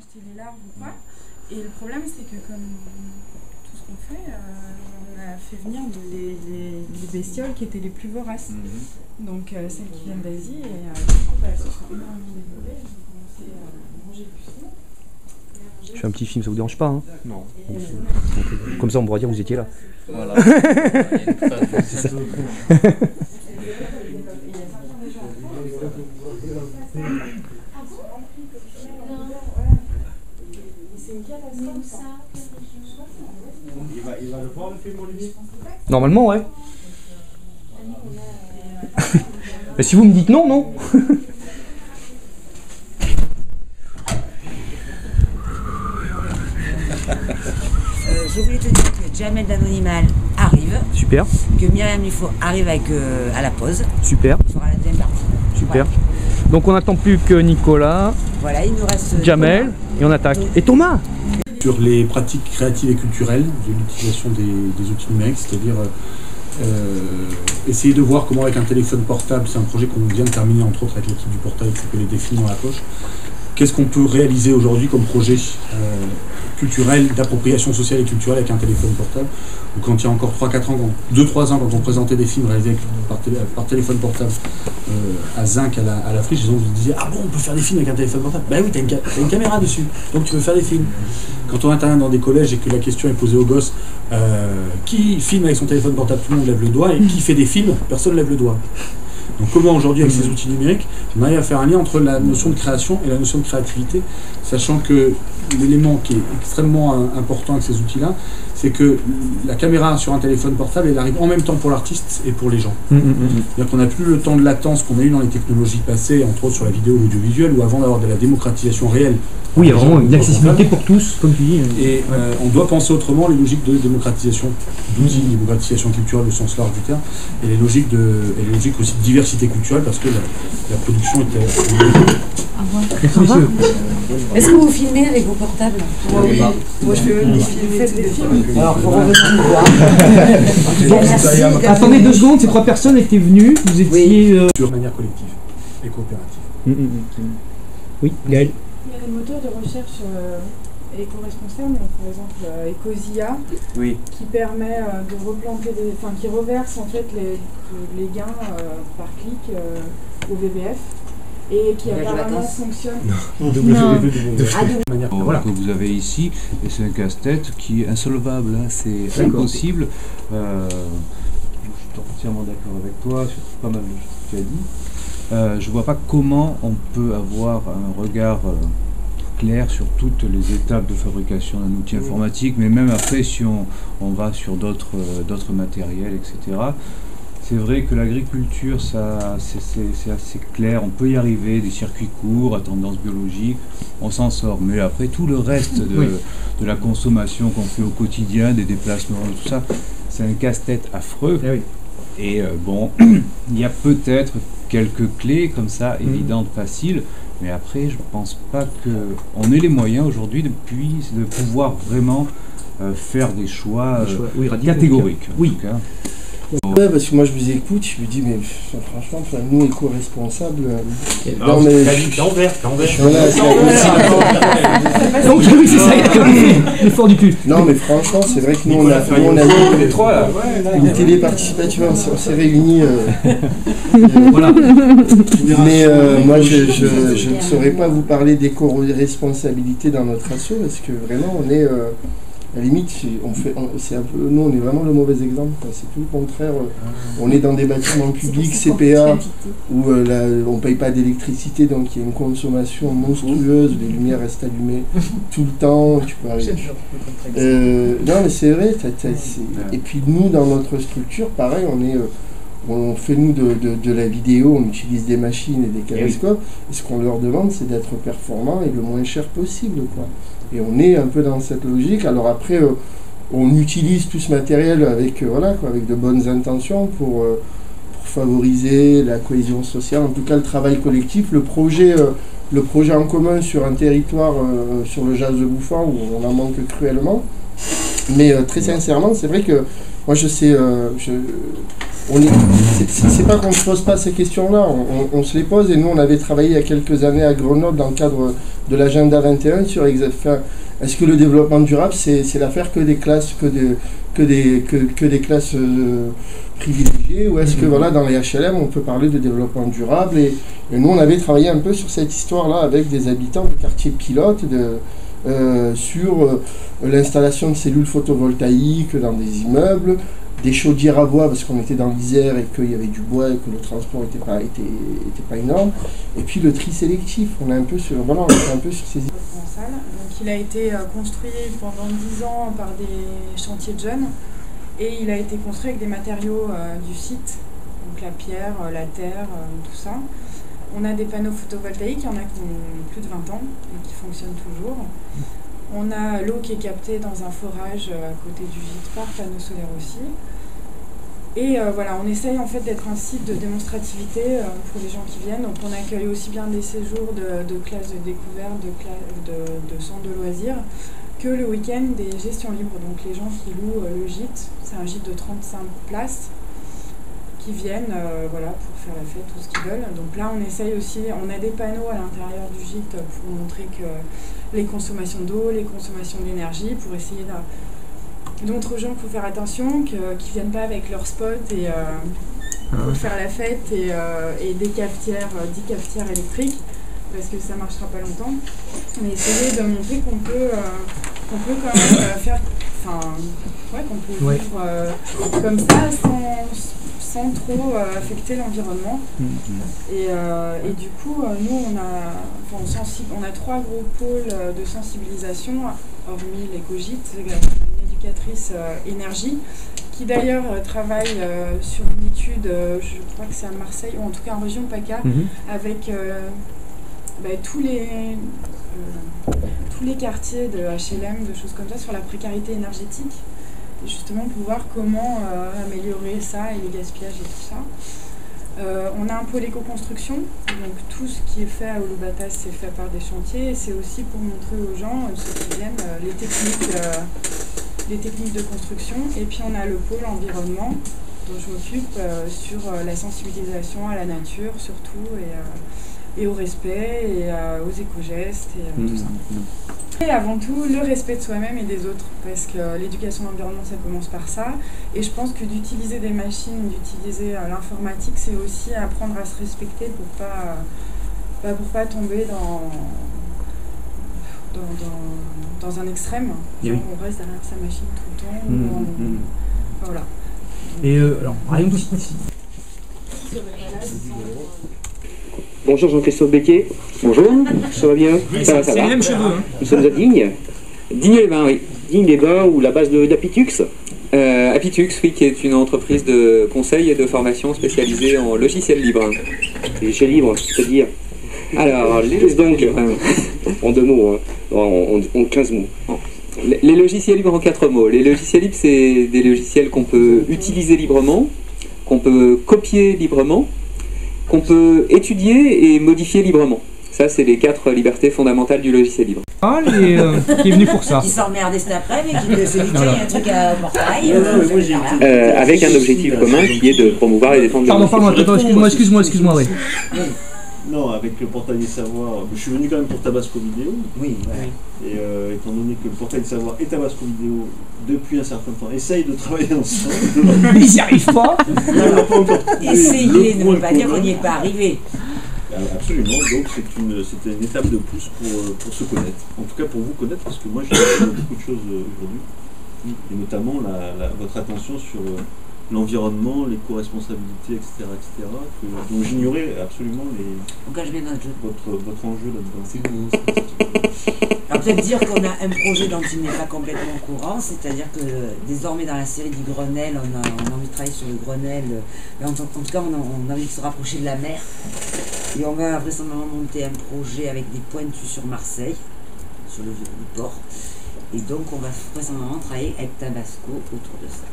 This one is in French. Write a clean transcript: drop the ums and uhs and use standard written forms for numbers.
acheter les larves ou quoi. Et le problème, c'est que comme tout ce qu'on fait, on a fait venir les bestioles qui étaient les plus voraces. Donc celles qui viennent d'Asie, et du coup, elles se sont énormément développées. Elles ont commencé à manger du poisson. Je fais un petit film, ça vous dérange pas hein? Non. Comme ça, on pourra dire que vous étiez là. Voilà. C'est ça. Il va le voir le film Olivier? Normalement, ouais. Mais si vous me dites non, non. Je voulais te dire que Jamel d'Anonymal arrive, Super, que Myriam Lifo arrive avec, à la pause. super, Il fera la deuxième partie. super. Voilà. Donc on n'attend plus que Nicolas, Voilà, il nous reste Jamel, Thomas. et on attaque. Et Thomas! Sur les pratiques créatives et culturelles de l'utilisation des outils numériques, c'est-à-dire essayer de voir comment avec un téléphone portable, c'est un projet qu'on vient de terminer entre autres avec l'équipe du portail qui s'appelle les défis dans la poche, qu'est-ce qu'on peut réaliser aujourd'hui comme projet culturel, d'appropriation sociale et culturelle avec un téléphone portable, ou quand il y a encore 3-4 ans, 2-3 ans, quand on présentait des films réalisés par téléphone portable à Zinc, à la Friche, les gens vous disaient « Ah bon, on peut faire des films avec un téléphone portable ?» Ben oui, t'as une caméra dessus, donc tu peux faire des films. Quand on intervient dans des collèges et que la question est posée aux gosses qui filme avec son téléphone portable, tout le monde lève le doigt, et qui fait des films, personne ne lève le doigt. Donc comment aujourd'hui, avec ces outils numériques, on arrive à faire un lien entre la notion de création et la notion de créativité, sachant que l'élément qui est extrêmement important avec ces outils-là, c'est que la caméra sur un téléphone portable, elle arrive en même temps pour l'artiste et pour les gens. C'est-à-dire qu'on n'a plus le temps de latence qu'on a eu dans les technologies passées, entre autres sur la vidéo ou l'audiovisuel, où avant d'avoir de la démocratisation réelle. Oui, il y a vraiment une accessibilité pour tous, comme tu dis. Et on doit penser autrement les logiques de démocratisation d'outils, démocratisation culturelle au sens large du terme, et les logiques aussi de diversité culturelle, parce que la production était... Merci, messieurs. Est-ce que vous filmez avec vos portables? Oui, moi je fais des films. Alors, pour revenir nous voir. Merci. Attendez 2 secondes, ces 3 personnes étaient venues, vous étiez... Sur manière collective et coopérative. Oui, Gaël. Il y a des moteurs de recherche éco-responsables, donc par exemple Ecosia, Oui. qui permet de replanter qui reverse en fait les gains par clic au VVF, et qui apparemment fonctionne. Voilà. Que vous avez ici, et c'est un casse-tête qui est insolvable, hein, c'est impossible. Je suis entièrement d'accord avec toi sur pas mal de choses que tu as dit. Je vois pas comment on peut avoir un regard clair sur toutes les étapes de fabrication d'un outil informatique, mais même après si on va sur d'autres matériels, etc. C'est vrai que l'agriculture, c'est assez clair, on peut y arriver, des circuits courts, à tendance biologique, on s'en sort. Mais après, tout le reste de la consommation qu'on fait au quotidien, des déplacements, tout ça, c'est un casse-tête affreux. Et bon, il y a peut-être quelques clés comme ça, évidentes, faciles, mais après, je pense pas qu'on ait les moyens aujourd'hui de pouvoir vraiment faire des choix catégoriques. Oui. En tout cas. Ouais, parce que moi je vous écoute, je me dis, mais franchement, nous éco-responsables. Non, mais. L'envers. Donc, oui, c'est ça, il y a quand même l'effort du cul. Non, mais franchement, c'est vrai que nous, on a mis une télé participative, on s'est réunis. Voilà. Mais moi, je ne saurais pas vous parler d'éco-responsabilité dans notre asso, parce que vraiment, on est. À la limite, c'est un peu, nous, on est vraiment le mauvais exemple. C'est tout le contraire. On est dans des bâtiments publics, CPA, où on ne paye pas d'électricité, donc il y a une consommation monstrueuse. Les lumières restent allumées tout le temps. Tu peux arriver. Non, mais c'est vrai. Et puis nous, dans notre structure, pareil, on fait nous de la vidéo, on utilise des machines et des caméscopes. Et ce qu'on leur demande, c'est d'être performant et le moins cher possible, quoi. Et on est un peu dans cette logique. Alors après, on utilise tout ce matériel avec de bonnes intentions pour favoriser la cohésion sociale, en tout cas le travail collectif, le projet en commun sur un territoire, sur le Jas de Bouffan, où on en manque cruellement. Mais très sincèrement, c'est vrai que moi je sais, c'est pas qu'on ne se pose pas ces questions-là, on se les pose, et nous on avait travaillé il y a quelques années à Grenoble dans le cadre de l'agenda 21 sur est-ce que le développement durable c'est l'affaire que des classes classes privilégiées, ou est-ce que voilà, dans les HLM on peut parler de développement durable, et nous on avait travaillé un peu sur cette histoire-là avec des habitants de quartiers pilotes sur l'installation de cellules photovoltaïques dans des immeubles, des chaudières à bois parce qu'on était dans l'Isère et qu'il y avait du bois et que le transport était pas énorme, et puis le tri sélectif. On est un peu sur ces idées. Donc il a été construit pendant 10 ans par des chantiers de jeunes, et il a été construit avec des matériaux du site, donc la pierre, la terre, tout ça. On a des panneaux photovoltaïques, il y en a qui ont plus de 20 ans et qui fonctionnent toujours. On a l'eau qui est captée dans un forage à côté du gîte par panneaux solaires aussi. Et voilà, on essaye en fait d'être un site de démonstrativité pour les gens qui viennent. Donc on accueille aussi bien des séjours de classes de découverte, de centres de loisirs, que le week-end des gestions libres. Donc les gens qui louent le gîte, c'est un gîte de 35 places, qui viennent voilà, pour faire la fête, tout ce qu'ils veulent. Donc là, on essaye aussi, on a des panneaux à l'intérieur du gîte pour montrer que les consommations d'eau, les consommations d'énergie, pour essayer de montrer aux gens qu'il faut faire attention, qu'ils ne viennent pas avec leur spot et pour faire la fête et des cafetières, 10 cafetières électriques, parce que ça ne marchera pas longtemps. Mais essayer de montrer qu'on peut quand même faire, qu'on peut vivre comme ça sans trop affecter l'environnement. Et du coup, nous, on a 3 gros pôles de sensibilisation, hormis l'éco-gîte, une éducatrice énergie, qui d'ailleurs travaille sur une étude, je crois que c'est à Marseille, ou en tout cas en région PACA, avec tous les quartiers de HLM, de choses comme ça, sur la précarité énergétique, et justement pour voir comment améliorer ça et les gaspillages et tout ça. On a un pôle éco-construction, donc tout ce qui est fait à Olubatas c'est fait par des chantiers, et c'est aussi pour montrer aux gens, ceux qui viennent, les techniques de construction. Et puis on a le pôle environnement dont je m'occupe sur la sensibilisation à la nature surtout, et au respect et aux éco-gestes et tout ça. Et avant tout, le respect de soi-même et des autres, parce que l'éducation de l'environnement, ça commence par ça. Et je pense que d'utiliser des machines, d'utiliser l'informatique, c'est aussi apprendre à se respecter pour pas tomber dans un extrême. Genre, on reste derrière sa machine tout le temps. Voilà. Et alors, rien que Bonjour Jean-Christophe Becquet. Bonjour, ça va bien? Ça va. C'est les mêmes cheveux. Hein. Nous sommes à Digne. Digne-les-Bains, oui. Digne-les-Bains, ou la base d'Apitux. Apitux, oui, qui est une entreprise de conseil et de formation spécialisée en logiciels libres. Et logiciels libres, c'est-à-dire? Alors, donc, en 2 mots, en 15 mots. Les logiciels libres en 4 mots. Les logiciels libres, c'est des logiciels qu'on peut utiliser librement, qu'on peut copier librement, qu'on peut étudier et modifier librement. Ça, c'est les 4 libertés fondamentales du logiciel libre. Qui est venu pour ça. Qui s'emmerde cet après, mais qui se dit qu'il y a un truc à portail. Avec un objectif commun qui est de promouvoir et défendre le Pardon, excuse-moi, oui. Non, avec le portail des savoirs, je suis venu quand même pour Tabasco Vidéo. Oui, ouais. Et étant donné que le portail des savoirs et Tabasco Vidéo, depuis un certain temps, essayent de travailler ensemble. Ils n'y arrivent pas. Essayer ne veut pas dire qu'on n'y est pas arrivé. Absolument, donc c'était une étape de plus pour se connaître. En tout cas pour vous connaître, parce que moi j'ai appris beaucoup de choses aujourd'hui. Et notamment votre attention sur l'environnement, l'éco-responsabilité, etc., dont j'ignorais absolument votre enjeu là-dedans. Alors peut-être dire qu'on a un projet dont il n'est pas complètement au courant, c'est-à-dire que désormais dans la série du Grenelle, on a envie de travailler sur le Grenelle, mais en tout cas on a envie de se rapprocher de la mer, et on va vraisemblablement monter un projet avec des pointus sur Marseille, sur le port, et donc on va vraisemblablement travailler avec Tabasco autour de ça.